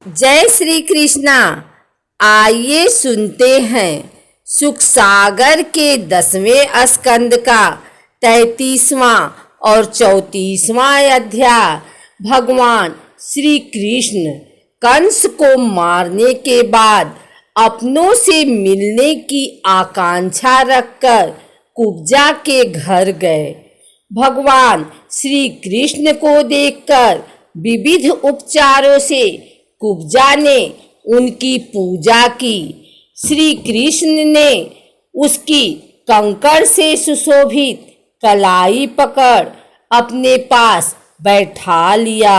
जय श्री कृष्णा। आइए सुनते हैं सुख सागर के 10वें स्कंद का 33वां और 34वां अध्याय। भगवान श्री कृष्ण कंस को मारने के बाद अपनों से मिलने की आकांक्षा रखकर कुब्जा के घर गए। भगवान श्री कृष्ण को देखकर विविध उपचारों से कुब्जा ने उनकी पूजा की। श्री कृष्ण ने उसकी कंकड़ से सुशोभित कलाई पकड़ अपने पास बैठा लिया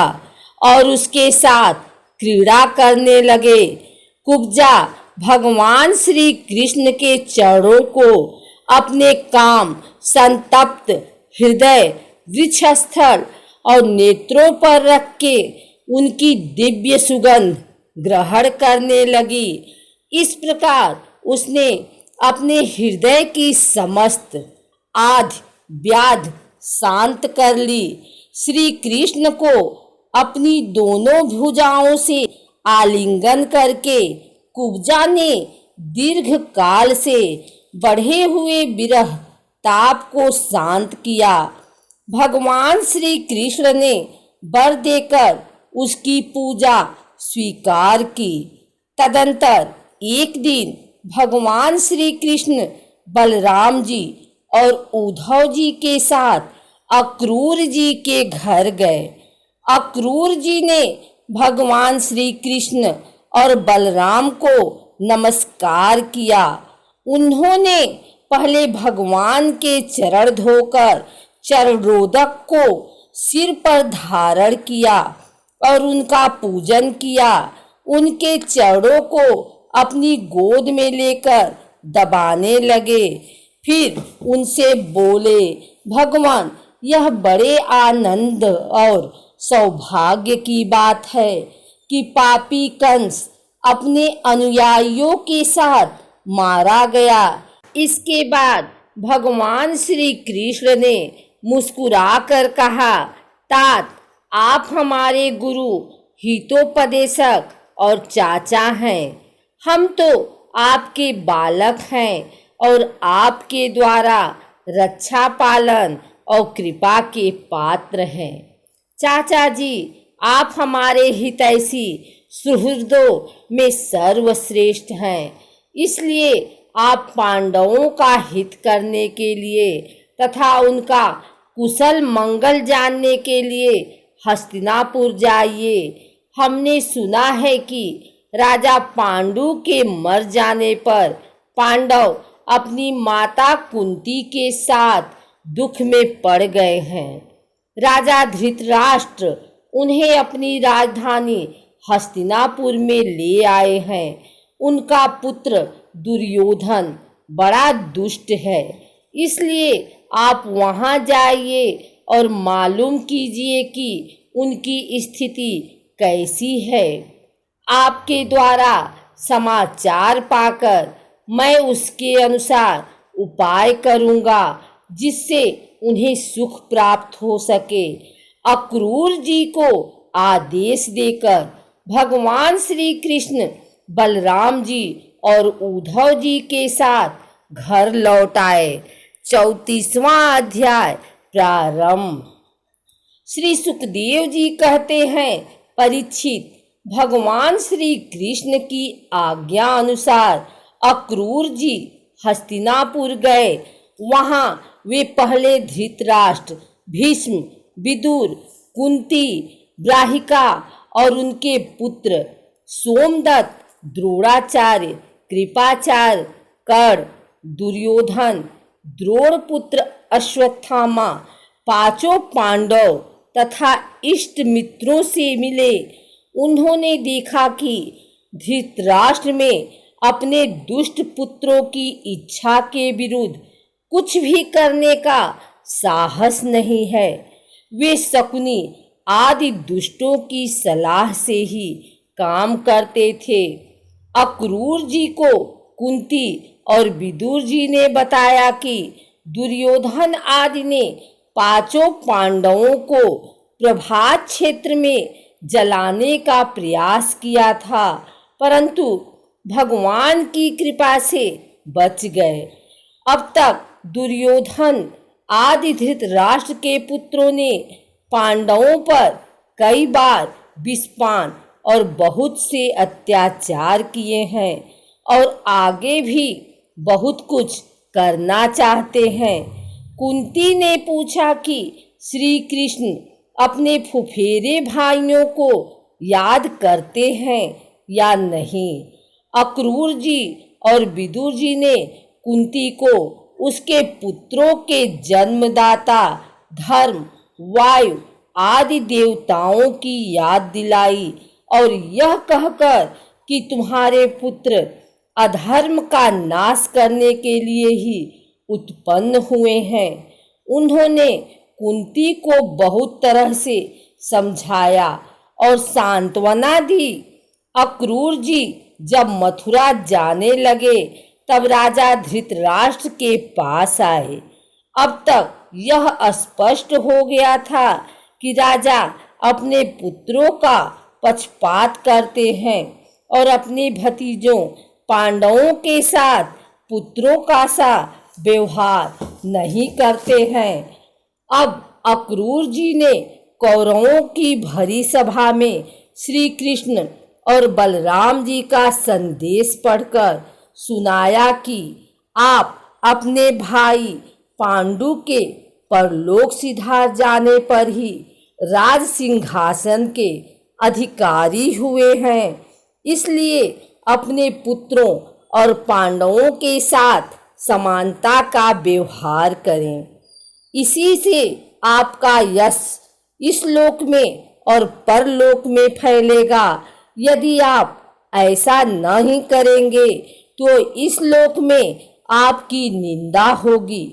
और उसके साथ क्रीड़ा करने लगे। कुब्जा भगवान श्री कृष्ण के चरणों को अपने काम संतप्त हृदय वृक्षस्थल और नेत्रों पर रख के उनकी दिव्य सुगंध ग्रहण करने लगी। इस प्रकार उसने अपने हृदय की समस्त आध व्याध शांत कर ली। श्री कृष्ण को अपनी दोनों भुजाओं से आलिंगन करके कुब्जा ने दीर्घ काल से बढ़े हुए विरह ताप को शांत किया। भगवान श्री कृष्ण ने वर देकर उसकी पूजा स्वीकार की। तदंतर एक दिन भगवान श्री कृष्ण बलराम जी और उद्धव जी के साथ अक्रूर जी के घर गए। अक्रूर जी ने भगवान श्री कृष्ण और बलराम को नमस्कार किया। उन्होंने पहले भगवान के चरण धोकर चरणोदक को सिर पर धारण किया और उनका पूजन किया। उनके चरणों को अपनी गोद में लेकर दबाने लगे। फिर उनसे बोले, भगवान, यह बड़े आनंद और सौभाग्य की बात है कि पापी कंस अपने अनुयायियों के साथ मारा गया। इसके बाद भगवान श्री कृष्ण ने मुस्कुराकर कहा, तात, आप हमारे गुरु, हितोपदेशक और चाचा हैं। हम तो आपके बालक हैं और आपके द्वारा रक्षा पालन और कृपा के पात्र हैं। चाचा जी, आप हमारे हितैषी सुहृदों में सर्वश्रेष्ठ हैं। इसलिए आप पांडवों का हित करने के लिए तथा उनका कुशल मंगल जानने के लिए हस्तिनापुर जाइए। हमने सुना है कि राजा पांडु के मर जाने पर पांडव अपनी माता कुंती के साथ दुख में पड़ गए हैं। राजा धृतराष्ट्र उन्हें अपनी राजधानी हस्तिनापुर में ले आए हैं। उनका पुत्र दुर्योधन बड़ा दुष्ट है। इसलिए आप वहां जाइए और मालूम कीजिए कि उनकी स्थिति कैसी है। आपके द्वारा समाचार पाकर मैं उसके अनुसार उपाय करूंगा जिससे उन्हें सुख प्राप्त हो सके। अक्रूर जी को आदेश देकर भगवान श्री कृष्ण बलराम जी और उद्धव जी के साथ घर लौट आए। 34वां अध्याय प्रारंभ। श्री सुखदेव जी कहते हैं, परीक्षित, भगवान श्री कृष्ण की आज्ञा अनुसार अक्रूर जी हस्तिनापुर गए। वहां वे पहले धृतराष्ट्र, भीष्म, विदुर, कुंती, ब्राहिका और उनके पुत्र सोमदत्त, द्रोणाचार्य, कृपाचार्य, कर्ण, दुर्योधन, द्रोणपुत्र अश्वत्थामा, पांचों पांडव तथा इष्ट मित्रों से मिले। उन्होंने देखा कि धृतराष्ट्र में अपने दुष्ट पुत्रों की इच्छा के विरुद्ध कुछ भी करने का साहस नहीं है। वे शकुनी आदि दुष्टों की सलाह से ही काम करते थे। अक्रूर जी को कुंती और विदुर जी ने बताया कि दुर्योधन आदि ने पांचों पांडवों को प्रभात क्षेत्र में जलाने का प्रयास किया था, परंतु भगवान की कृपा से बच गए। अब तक दुर्योधन आदि धृतराष्ट्र के पुत्रों ने पांडवों पर कई बार विषपान और बहुत से अत्याचार किए हैं और आगे भी बहुत कुछ करना चाहते हैं। कुंती ने पूछा कि श्री कृष्ण अपने फुफेरे भाइयों को याद करते हैं या नहीं। अक्रूर जी और विदुर जी ने कुंती को उसके पुत्रों के जन्मदाता धर्म, वायु आदि देवताओं की याद दिलाई और यह कहकर कि तुम्हारे पुत्र अधर्म का नाश करने के लिए ही उत्पन्न हुए हैं। उन्होंने कुंती को बहुत तरह से समझाया और सांत्वना दी। अक्रूर जी जब मथुरा जाने लगे तब राजा धृतराष्ट्र के पास आए। अब तक यह स्पष्ट हो गया था कि राजा अपने पुत्रों का पक्षपात करते हैं और अपने भतीजों पांडवों के साथ पुत्रों का सा व्यवहार नहीं करते हैं। अब अक्रूर जी ने कौरवों की भरी सभा में श्री कृष्ण और बलराम जी का संदेश पढ़कर सुनाया कि आप अपने भाई पांडु के परलोक सिधार जाने पर ही राज सिंहासन के अधिकारी हुए हैं, इसलिए अपने पुत्रों और पांडवों के साथ समानता का व्यवहार करें। इसी से आपका यश इस लोक में और परलोक में फैलेगा। यदि आप ऐसा नहीं करेंगे तो इस लोक में आपकी निंदा होगी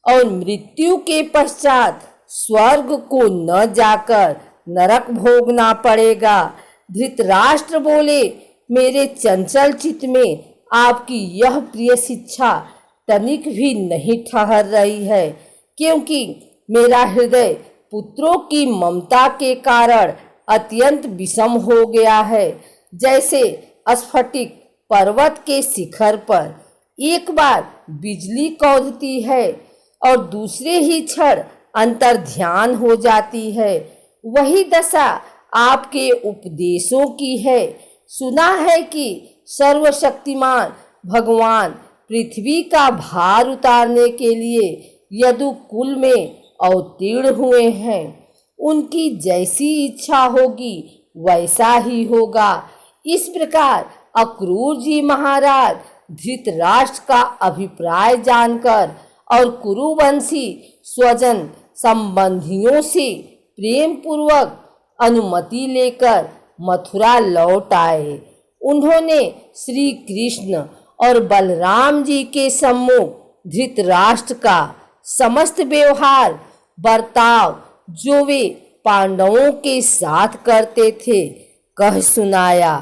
और मृत्यु के पश्चात स्वर्ग को न जाकर नरक भोगना पड़ेगा। धृतराष्ट्र बोले, मेरे चंचल चित्त में आपकी यह प्रिय शिक्षा तनिक भी नहीं ठहर रही है, क्योंकि मेरा हृदय पुत्रों की ममता के कारण अत्यंत विषम हो गया है। जैसे स्फटिक पर्वत के शिखर पर एक बार बिजली कौंधती है और दूसरे ही क्षण अंतर्ध्यान हो जाती है, वही दशा आपके उपदेशों की है। सुना है कि सर्वशक्तिमान भगवान पृथ्वी का भार उतारने के लिए यदु कुल में अवतीर्ण हुए हैं। उनकी जैसी इच्छा होगी वैसा ही होगा। इस प्रकार अक्रूर जी महाराज धृतराष्ट्र का अभिप्राय जानकर और कुरुवंशी स्वजन संबंधियों से प्रेम पूर्वक अनुमति लेकर मथुरा लौट आए। उन्होंने श्री कृष्ण और बलराम जी के सम्मुख धृतराष्ट्र का समस्त व्यवहार बर्ताव जो वे पांडवों के साथ करते थे कह सुनाया।